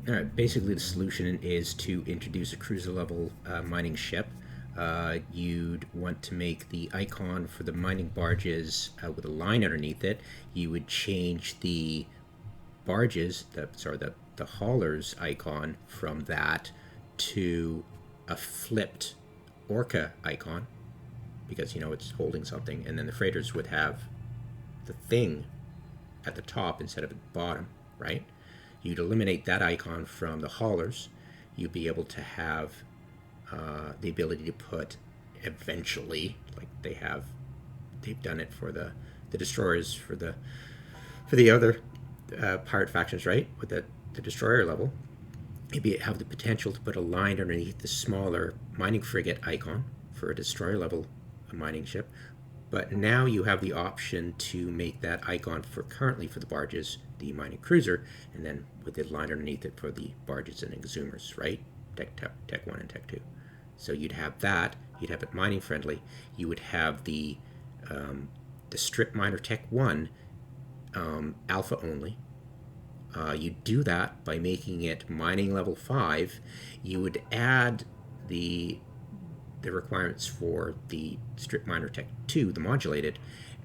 All right, basically the solution is to introduce a cruiser level mining ship. You'd want to make the icon for the mining barges with a line underneath it. You would change the barges, the haulers icon from that to a flipped orca icon, because it's holding something, and then the freighters would have the thing at the top instead of at the bottom, right? You'd eliminate that icon from the haulers. You'd be able to have the ability to put eventually, like they've done it for the destroyers for the other pirate factions, right? With the destroyer level, you'd have the potential to put a line underneath the smaller mining frigate icon for a destroyer level mining ship. But now you have the option to make that icon currently for the barges, the mining cruiser, and then with the line underneath it for the barges and exhumers, right? Tech 1 and Tech 2. So you'd have that. You'd have it mining friendly. You would have the strip miner Tech 1 alpha only. You do that by making it mining level 5. You would add the requirements for the strip miner Tech 2, the modulated,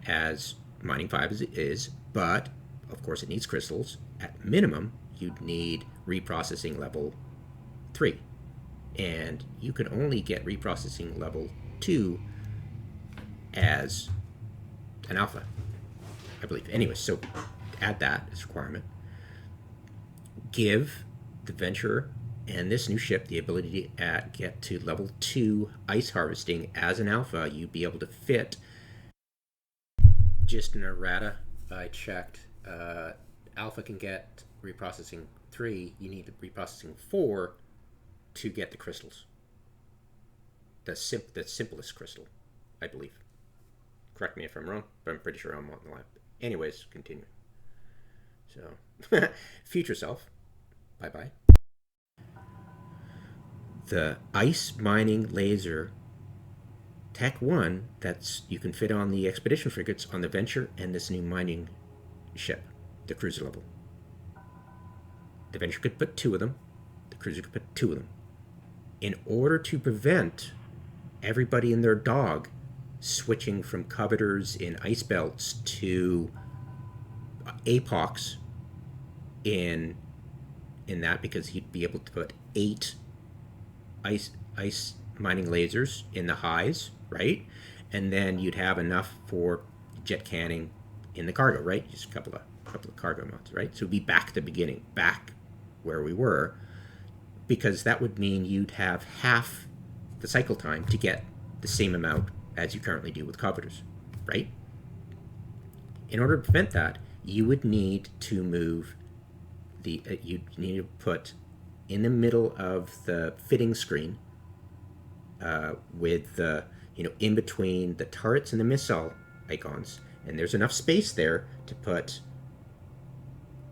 as mining 5 as it is, but of course it needs crystals. At minimum, you'd need reprocessing level 3. And you can only get reprocessing level 2 as an alpha, I believe. Anyway, so add that as a requirement. Give the Venturer and this new ship the ability to get to level 2 ice harvesting as an alpha. You'd be able to fit, just an errata I checked, alpha can get reprocessing 3. You need the reprocessing 4 to get the crystals. The simplest crystal, I believe. Correct me if I'm wrong, but I'm pretty sure I'm on the line. Anyways, continuing. So, future self, bye-bye. The ice mining laser Tech 1 you can fit on the expedition frigates on the Venture and this new mining ship, the cruiser level. The Venture could put 2 of them. The cruiser could put 2 of them. In order to prevent everybody and their dog switching from covetors in ice belts to apox in that, because he'd be able to put 8 ice mining lasers in the highs, right? And then you'd have enough for jet canning in the cargo, right? Just a couple of cargo mods, right? So it'd be back at the beginning, back where we were, because that would mean you'd have half the cycle time to get the same amount as you currently do with covetors, right? In order to prevent that, you would need to move you need to put in the middle of the fitting screen, with the in between the turrets and the missile icons, and there's enough space there to put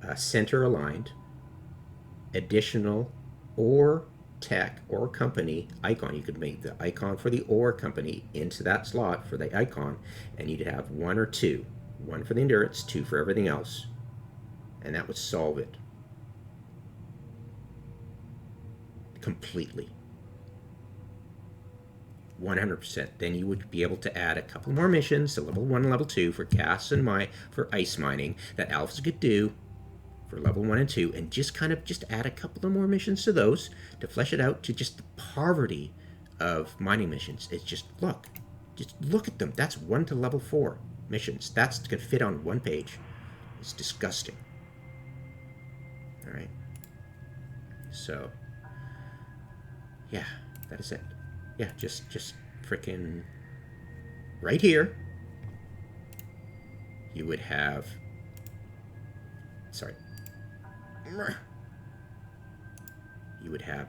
a center aligned additional ore tech or company icon. You could make the icon for the ore company into that slot for the icon, and you'd have 1 or 2, 1 for the endurance, 2 for everything else, and that would solve it completely. 100%. Then you would be able to add a couple more missions to level 1 and level 2 for gas and for ice mining that alphas could do for level 1 and 2, and just add a couple of more missions to those to flesh it out to just the poverty of mining missions. It's just look at them. That's 1 to level 4 missions. That's going to fit on one page. It's disgusting. All right. So, yeah, that is it. Yeah, just freaking right here. You would have, you would have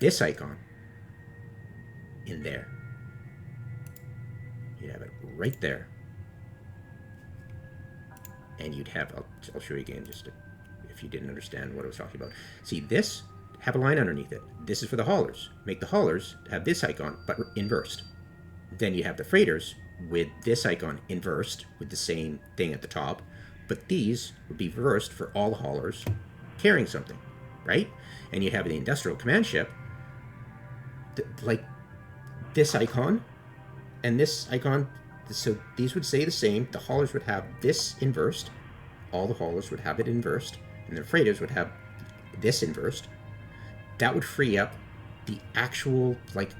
this icon in there. You'd have it right there. And you'd have, I'll show you again if you didn't understand what I was talking about. See, this, have a line underneath it. This is for the haulers. Make the haulers have this icon, but inversed. Then you have the freighters with this icon inversed with the same thing at the top, but these would be reversed for all haulers carrying something. right? And you have the industrial command ship, like this icon and this icon. So these would stay the same. The haulers would have this inversed. All the haulers would have it inversed, and the freighters would have this inversed. That would free up the actual, like,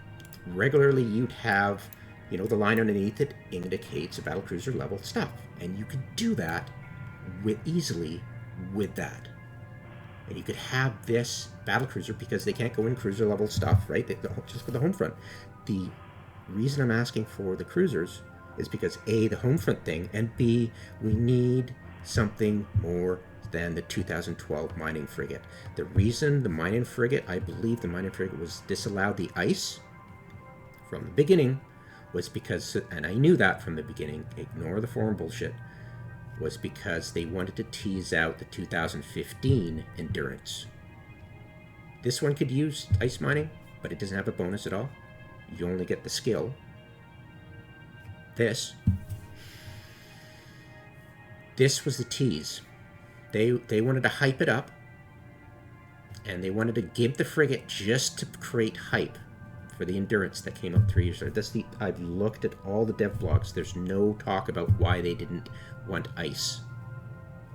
regularly you'd have, the line underneath it indicates a battlecruiser level stuff, and you could do that easily with that. And you could have this battlecruiser, because they can't go in cruiser level stuff, right? Just for the home front. The reason I'm asking for the cruisers is because A, the home front thing, and B, we need something more than the 2012 mining frigate. The reason the mining frigate, I believe the mining frigate was disallowed the ice from the beginning, was because, and I knew that from the beginning, ignore the foreign bullshit, was because they wanted to tease out the 2015 endurance. This one could use ice mining, but it doesn't have a bonus at all. You only get the skill. This was the tease. They wanted to hype it up, and they wanted to give the frigate just to create hype for the endurance that came up 3 years later. I've looked at all the dev blogs. There's no talk about why they didn't want ice.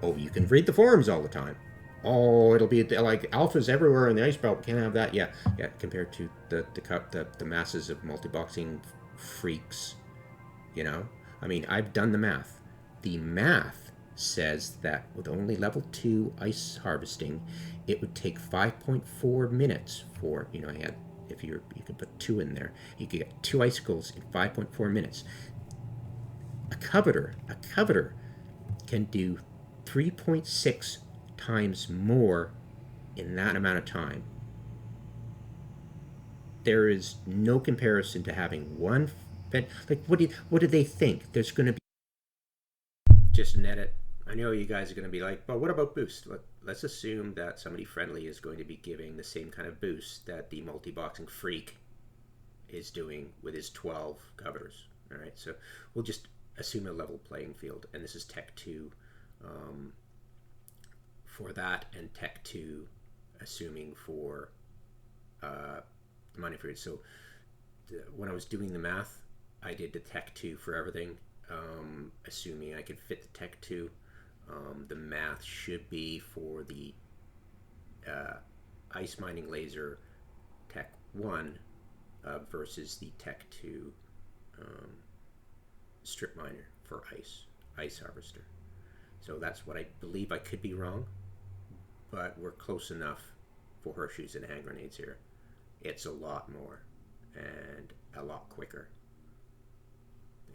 Oh, you can read the forums all the time. Oh, it'll be like alphas everywhere in the ice belt. Can't have that. Yeah. Compared to the masses of multi-boxing freaks, I mean, I've done the math. The math says that with only level 2 ice harvesting, it would take 5.4 minutes for, if you could put 2 in there, you could get 2 icicles in 5.4 minutes. A coveter can do 3.6 times more in that amount of time. There is no comparison to having one. Like, what do they think? There's going to be just an edit. I know you guys are going to be like, but what about boost? Let's assume that somebody friendly is going to be giving the same kind of boost that the multi-boxing freak is doing with his 12 coveters. All right, so we'll just assume a level playing field, and this is Tech 2 for that, and Tech 2 assuming for the money period. So when I was doing the math, I did the Tech 2 for everything, assuming I could fit the Tech 2. The math should be for the ice mining laser Tech 1 versus the Tech 2 strip miner for ice harvester. So that's what I believe. I could be wrong, but we're close enough for horseshoes and hand grenades here. It's a lot more and a lot quicker.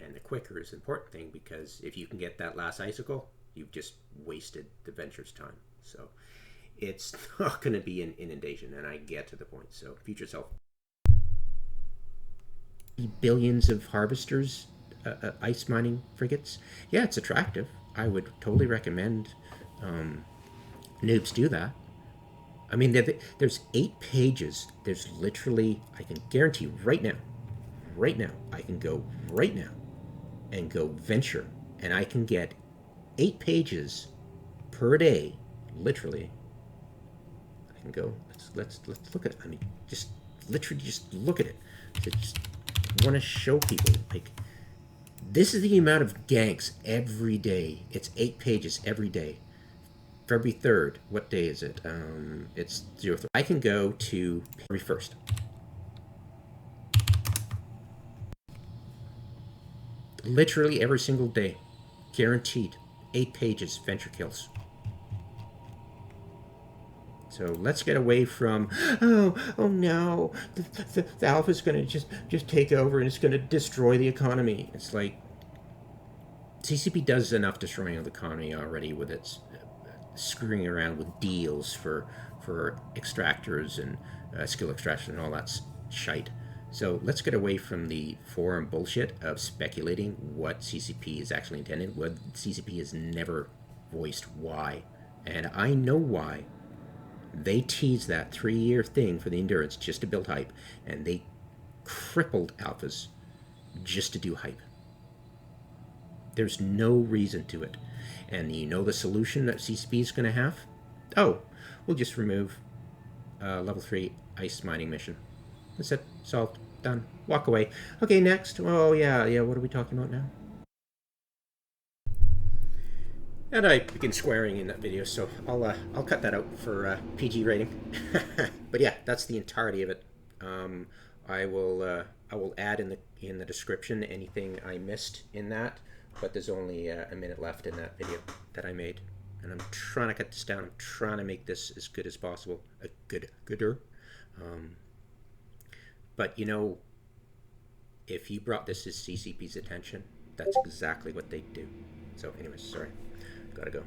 And the quicker is the important thing, because if you can get that last icicle, you've just wasted the venture's time. So it's not going to be an inundation, and I get to the point. So future self. Billions of harvesters, ice mining frigates. Yeah, it's attractive. I would totally recommend noobs do that. I mean, there's 8 pages. There's literally, I can guarantee right now, I can go right now and go venture, and I can get 8 pages per day, literally. I can go, let's look at it. I mean, just literally just look at it. I just want to show people, like, this is the amount of ganks every day. It's 8 pages every day. February 3rd, what day is it? It's 03. I can go to February 1st. Literally every single day. Guaranteed. 8 pages, venture kills. So let's get away from, oh no, the alpha's going to just take over and it's going to destroy the economy. It's like, CCP does enough destroying the economy already with its screwing around with deals for extractors and skill extraction and all that shite. So let's get away from the forum bullshit of speculating what CCP is actually intended. What CCP has never voiced why, and I know why. They teased that 3-year thing for the endurance just to build hype, and they crippled alphas just to do hype. There's no reason to it. And you know the solution that CCP is going to have? Oh, we'll just remove level 3 ice mining mission. That's it. Solved. Done. Walk away. Okay, next. Oh, yeah. What are we talking about now? And I begin swearing in that video, so I'll cut that out for PG rating. But yeah, that's the entirety of it. Um, I will add in the description anything I missed in that. But there's only a minute left in that video that I made, and I'm trying to cut this down. I'm trying to make this as good as possible. Gooder. Um, but you know, if you brought this to CCP's attention, that's exactly what they'd do. So, anyways, sorry, gotta go.